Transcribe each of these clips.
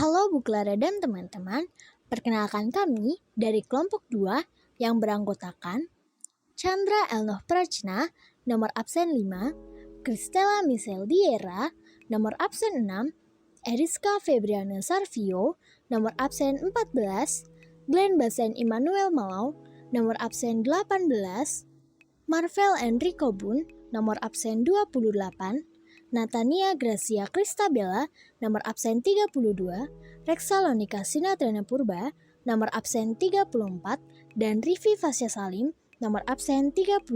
Halo Bu Clara dan teman-teman, perkenalkan kami dari kelompok 2 yang beranggotakan Chandra Elnoh Prachna, nomor absen 5, Kristela Michelle Diera, nomor absen 6, Eriska Febriana Sarvio, nomor absen 14, Glenn Basen Immanuel Malau, nomor absen 18, Marvel Enrico Bun, nomor absen 28, Natania Gracia Kristabella, nomor absen 32, Rexalonika Sinatrana Purba, nomor absen 34, dan Rivi Fasya Salim, nomor absen 35.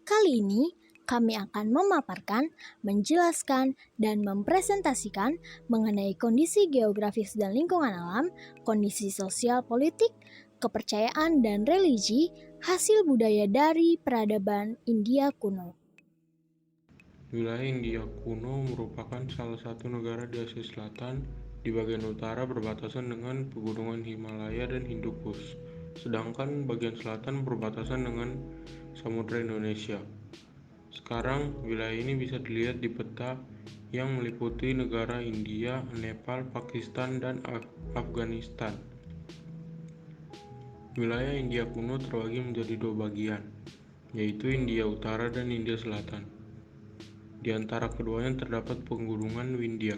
Kali ini kami akan memaparkan, menjelaskan, dan mempresentasikan mengenai kondisi geografis dan lingkungan alam, kondisi sosial politik, kepercayaan dan religi, hasil budaya dari peradaban India kuno. Wilayah India kuno merupakan salah satu negara di Asia Selatan. Di bagian utara berbatasan dengan pegunungan Himalaya dan Hindukush, sedangkan bagian selatan berbatasan dengan Samudra Indonesia. Sekarang, wilayah ini bisa dilihat di peta yang meliputi negara India, Nepal, Pakistan, dan Afghanistan. Wilayah India kuno terbagi menjadi dua bagian, yaitu India Utara dan India Selatan. Di antara keduanya terdapat pegunungan Vindhya.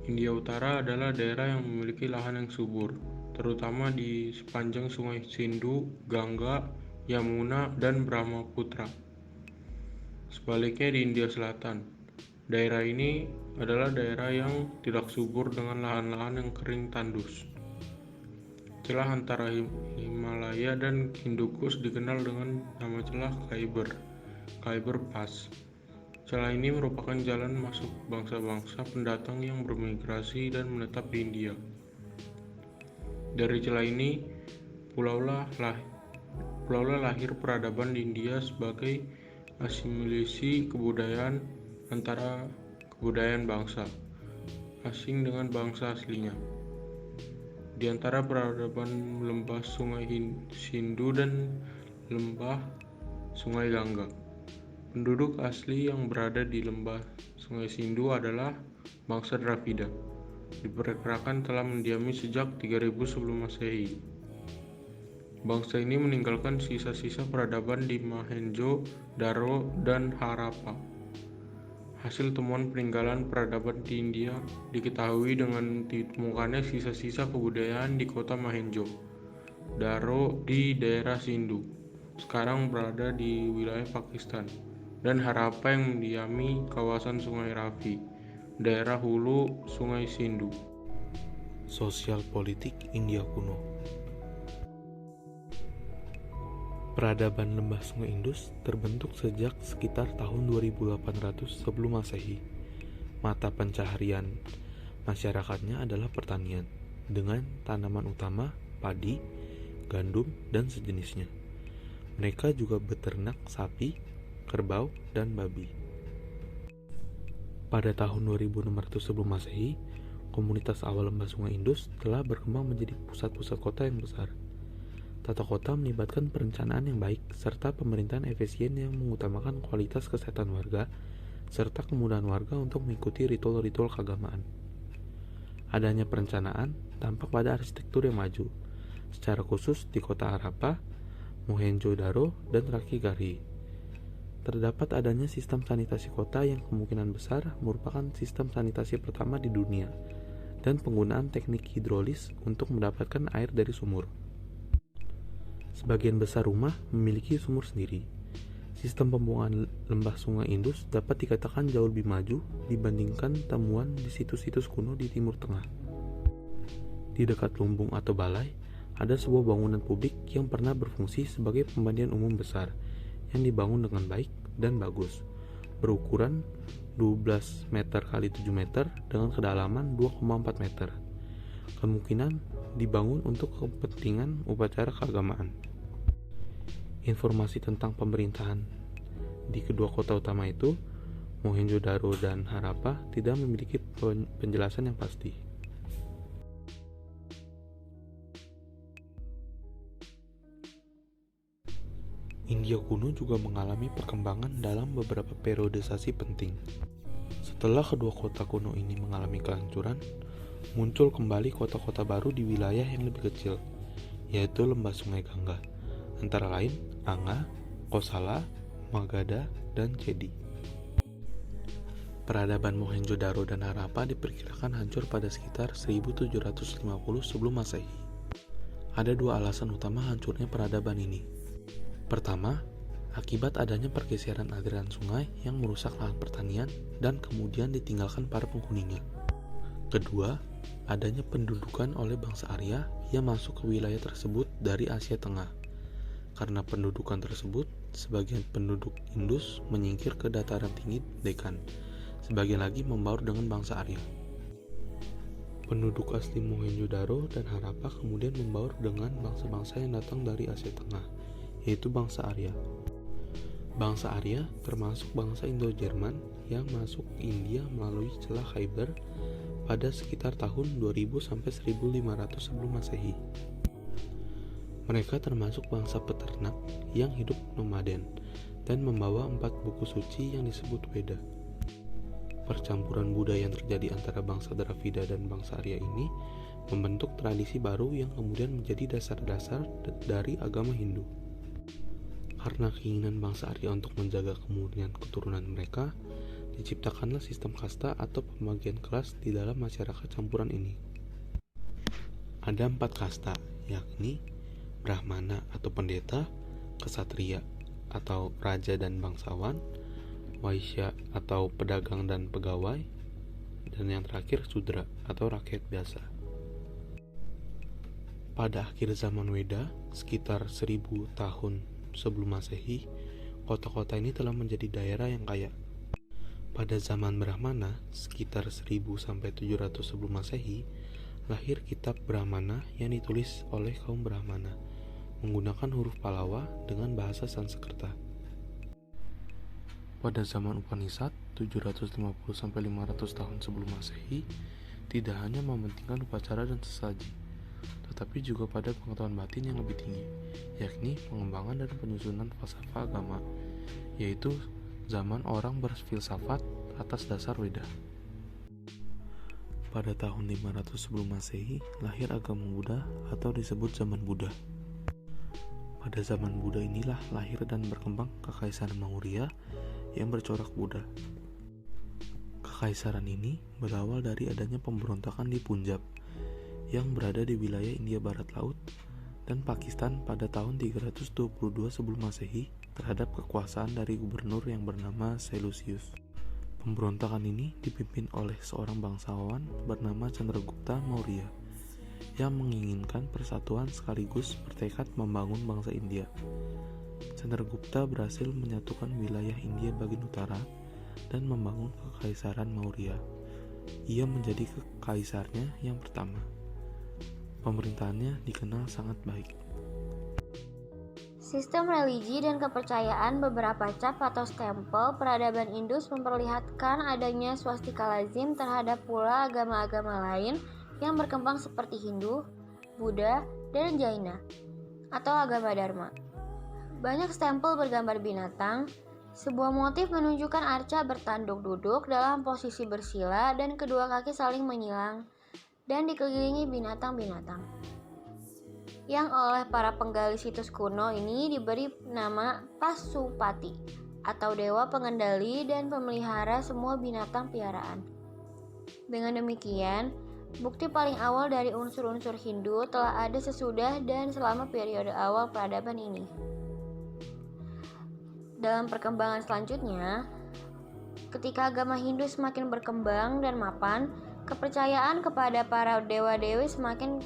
India Utara adalah daerah yang memiliki lahan yang subur, terutama di sepanjang sungai Sindhu, Gangga, Yamuna, dan Brahmaputra. Sebaliknya di India Selatan, daerah ini adalah daerah yang tidak subur dengan lahan-lahan yang kering tandus. Celah antara Himalaya dan Hindukush dikenal dengan nama celah Khyber Pass. Celah ini merupakan jalan masuk bangsa-bangsa pendatang yang bermigrasi dan menetap di India. Dari celah ini, pulaulah lahir peradaban di India sebagai asimilasi kebudayaan antara kebudayaan bangsa asing dengan bangsa aslinya. Di antara peradaban lembah Sungai Sindhu dan lembah Sungai Gangga. Penduduk asli yang berada di lembah Sungai Sindhu adalah bangsa Dravida. Diperkirakan telah mendiami sejak 3000 sebelum Masehi. Bangsa ini meninggalkan sisa-sisa peradaban di Mohenjo-daro dan Harappa. Hasil temuan peninggalan peradaban di India diketahui dengan ditemukannya sisa-sisa kebudayaan di kota Mohenjo-daro di daerah Sindhu, sekarang berada di wilayah Pakistan, dan Harappa yang mendiami kawasan Sungai Ravi, daerah hulu Sungai Sindhu. Sosial politik India kuno. Peradaban lembah Sungai Indus terbentuk sejak sekitar tahun 2800 sebelum Masehi. Mata pencaharian masyarakatnya adalah pertanian, dengan tanaman utama padi, gandum, dan sejenisnya. Mereka juga beternak sapi, kerbau, dan babi. Pada tahun 2600 sebelum Masehi, komunitas awal lembah Sungai Indus telah berkembang menjadi pusat-pusat kota yang besar. Tata kota melibatkan perencanaan yang baik serta pemerintahan efisien yang mengutamakan kualitas kesehatan warga serta kemudahan warga untuk mengikuti ritual-ritual keagamaan. Adanya perencanaan tampak pada arsitektur yang maju, secara khusus di kota Harappa, Mohenjo-daro, dan Rakhigarhi. Terdapat adanya sistem sanitasi kota yang kemungkinan besar merupakan sistem sanitasi pertama di dunia dan penggunaan teknik hidrolis untuk mendapatkan air dari sumur. Sebagian besar rumah memiliki sumur sendiri. Sistem pembuangan lembah Sungai Indus dapat dikatakan jauh lebih maju dibandingkan temuan di situs-situs kuno di Timur Tengah. Di dekat lumbung atau balai, ada sebuah bangunan publik yang pernah berfungsi sebagai pemandian umum besar yang dibangun dengan baik dan bagus, berukuran 12 meter x 7 meter dengan kedalaman 2,4 meter. Kemungkinan dibangun untuk kepentingan upacara keagamaan. Informasi tentang pemerintahan di kedua kota utama itu, Mohenjo-daro dan Harappa, tidak memiliki penjelasan yang pasti. India kuno juga mengalami perkembangan dalam beberapa periodisasi penting. Setelah kedua kota kuno ini mengalami kehancuran, muncul kembali kota-kota baru di wilayah yang lebih kecil, yaitu lembah Sungai Gangga, antara lain Anga, Kosala, Magadha, dan Chedi. Peradaban Mohenjo-daro dan Harappa diperkirakan hancur pada sekitar 1750 sebelum Masehi. Ada dua alasan utama hancurnya peradaban ini. Pertama, akibat adanya pergeseran aliran sungai yang merusak lahan pertanian dan kemudian ditinggalkan para penghuninya. Kedua, adanya pendudukan oleh bangsa Arya yang masuk ke wilayah tersebut dari Asia Tengah. Karena pendudukan tersebut, sebagian penduduk Indus menyingkir ke dataran tinggi Deccan, sebagian lagi membaur dengan bangsa Arya. Penduduk asli Mohenjo-daro dan Harappa kemudian membaur dengan bangsa-bangsa yang datang dari Asia Tengah, yaitu bangsa Arya. Bangsa Arya termasuk bangsa Indo-Jerman yang masuk India melalui celah Khyber pada sekitar tahun 2000 sampai 1500 sebelum Masehi. Mereka termasuk bangsa peternak yang hidup nomaden dan membawa 4 buku suci yang disebut Weda. Percampuran budaya yang terjadi antara bangsa Dravida dan bangsa Arya ini membentuk tradisi baru yang kemudian menjadi dasar-dasar dari agama Hindu. Karena keinginan bangsa Arya untuk menjaga kemurnian keturunan mereka, diciptakanlah sistem kasta atau pembagian kelas di dalam masyarakat campuran ini. Ada 4 kasta, yakni Brahmana atau pendeta, Ksatria atau raja dan bangsawan, Waisya atau pedagang dan pegawai, dan yang terakhir Sudra atau rakyat biasa. Pada akhir zaman Weda, sekitar 1000 tahun sebelum Masehi, kota-kota ini telah menjadi daerah yang kaya. Pada zaman Brahmana, sekitar 1000 sampai 700 sebelum Masehi, lahir kitab Brahmana yang ditulis oleh kaum Brahmana menggunakan huruf Pallava dengan bahasa Sanskerta. Pada zaman Upanishad 750 sampai 500 tahun sebelum Masehi, tidak hanya mementingkan upacara dan sesaji, tetapi juga pada pengetahuan batin yang lebih tinggi, yakni pengembangan dan penyusunan falsafah agama, yaitu zaman orang berfilsafat atas dasar Weda. Pada tahun 500 sebelum Masehi, lahir agama Buddha atau disebut zaman Buddha. Pada zaman Buddha inilah lahir dan berkembang Kekaisaran Maurya yang bercorak Buddha. Kekaisaran ini berawal dari adanya pemberontakan di Punjab yang berada di wilayah India Barat Laut dan Pakistan pada tahun 322 sebelum Masehi terhadap kekuasaan dari gubernur yang bernama Seleucus. Pemberontakan ini dipimpin oleh seorang bangsawan bernama Chandragupta Maurya yang menginginkan persatuan sekaligus bertekad membangun bangsa India. Chandragupta berhasil menyatukan wilayah India bagian utara dan membangun Kekaisaran Maurya. Ia menjadi kekaisarnya yang pertama. Pemerintahannya dikenal sangat baik. Sistem religi dan kepercayaan beberapa cap atau stempel peradaban Indus memperlihatkan adanya swastika lazim terhadap pula agama-agama lain yang berkembang seperti Hindu, Buddha, dan Jaina atau agama Dharma. Banyak stempel bergambar binatang. Sebuah motif menunjukkan arca bertanduk duduk dalam posisi bersila dan kedua kaki saling menyilang dan dikelilingi binatang-binatang. Yang oleh para penggali situs kuno ini diberi nama Pasupati atau dewa pengendali dan pemelihara semua binatang piaraan. Dengan demikian, bukti paling awal dari unsur-unsur Hindu telah ada sesudah dan selama periode awal peradaban ini. Dalam perkembangan selanjutnya, ketika agama Hindu semakin berkembang dan mapan, kepercayaan kepada para dewa-dewi semakin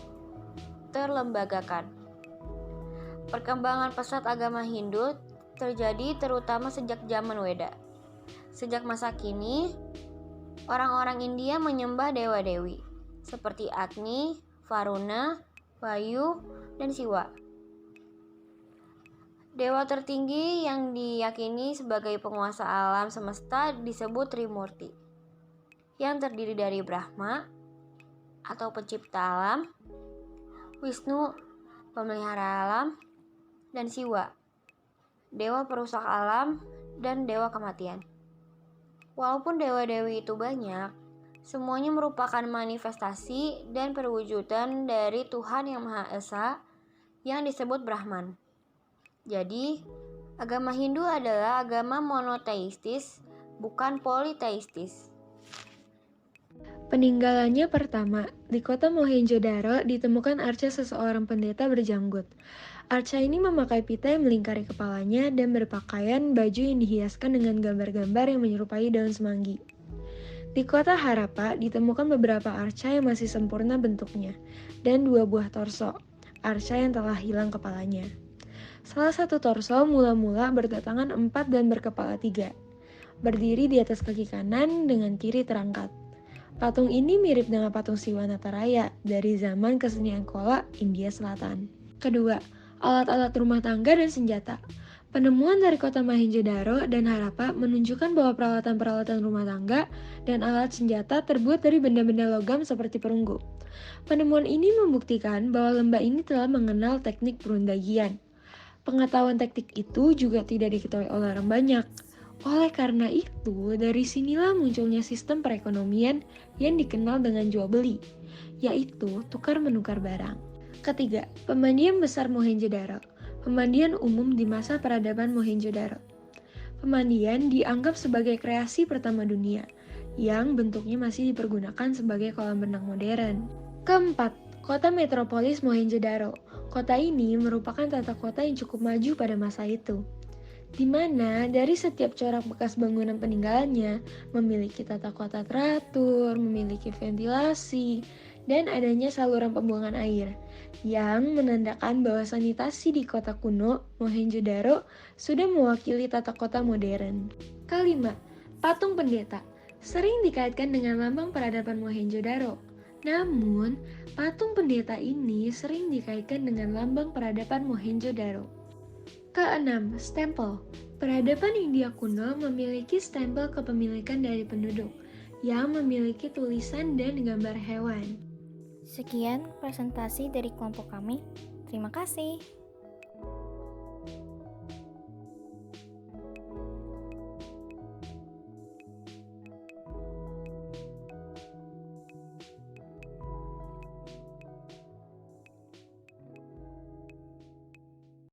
terlembagakan. Perkembangan pesat agama Hindu terjadi terutama sejak zaman Weda. Sejak masa kini, orang-orang India menyembah dewa-dewi seperti Agni, Varuna, Vayu, dan Siwa. Dewa tertinggi yang diyakini sebagai penguasa alam semesta disebut Trimurti, yang terdiri dari Brahma atau pencipta alam, Wisnu, pemelihara alam, dan Siwa, dewa perusak alam dan dewa kematian. Walaupun dewa-dewi itu banyak, semuanya merupakan manifestasi dan perwujudan dari Tuhan Yang Maha Esa yang disebut Brahman. Jadi, agama Hindu adalah agama monoteistis, bukan politeistis. Peninggalannya pertama, di kota Mohenjo-daro ditemukan arca seseorang pendeta berjanggut. Arca ini memakai pita yang melingkari kepalanya dan berpakaian baju yang dihiaskan dengan gambar-gambar yang menyerupai daun semanggi. Di kota Harappa ditemukan beberapa arca yang masih sempurna bentuknya, dan 2 buah torso, arca yang telah hilang kepalanya. Salah satu torso mula-mula berdatangan 4 dan berkepala 3, berdiri di atas kaki kanan dengan kiri terangkat. Patung ini mirip dengan patung Siwa Nataraya dari zaman kesenian Kola, India Selatan. Kedua, alat-alat rumah tangga dan senjata. Penemuan dari kota Mohenjo-daro dan Harappa menunjukkan bahwa peralatan-peralatan rumah tangga dan alat senjata terbuat dari benda-benda logam seperti perunggu. Penemuan ini membuktikan bahwa lembah ini telah mengenal teknik perundagian. Pengetahuan teknik itu juga tidak diketahui oleh orang banyak. Oleh karena itu, dari sinilah munculnya sistem perekonomian yang dikenal dengan jual beli, yaitu tukar-menukar barang. Ketiga, pemandian besar Mohenjo-daro. Pemandian umum di masa peradaban Mohenjo-daro. Pemandian dianggap sebagai kreasi pertama dunia, yang bentuknya masih dipergunakan sebagai kolam renang modern. Keempat, kota metropolis Mohenjo-daro. Kota ini merupakan tata kota yang cukup maju pada masa itu, di mana dari setiap corak bekas bangunan peninggalannya memiliki tata kota teratur, memiliki ventilasi, dan adanya saluran pembuangan air, yang menandakan bahwa sanitasi di kota kuno Mohenjo-daro sudah mewakili tata kota modern. Kelima, patung pendeta sering dikaitkan dengan lambang peradaban Mohenjo-daro. Namun, patung pendeta ini sering dikaitkan dengan lambang peradaban Mohenjo-daro. Keenam, stempel. Peradaban India kuno memiliki stempel kepemilikan dari penduduk yang memiliki tulisan dan gambar hewan. Sekian presentasi dari kelompok kami. Terima kasih.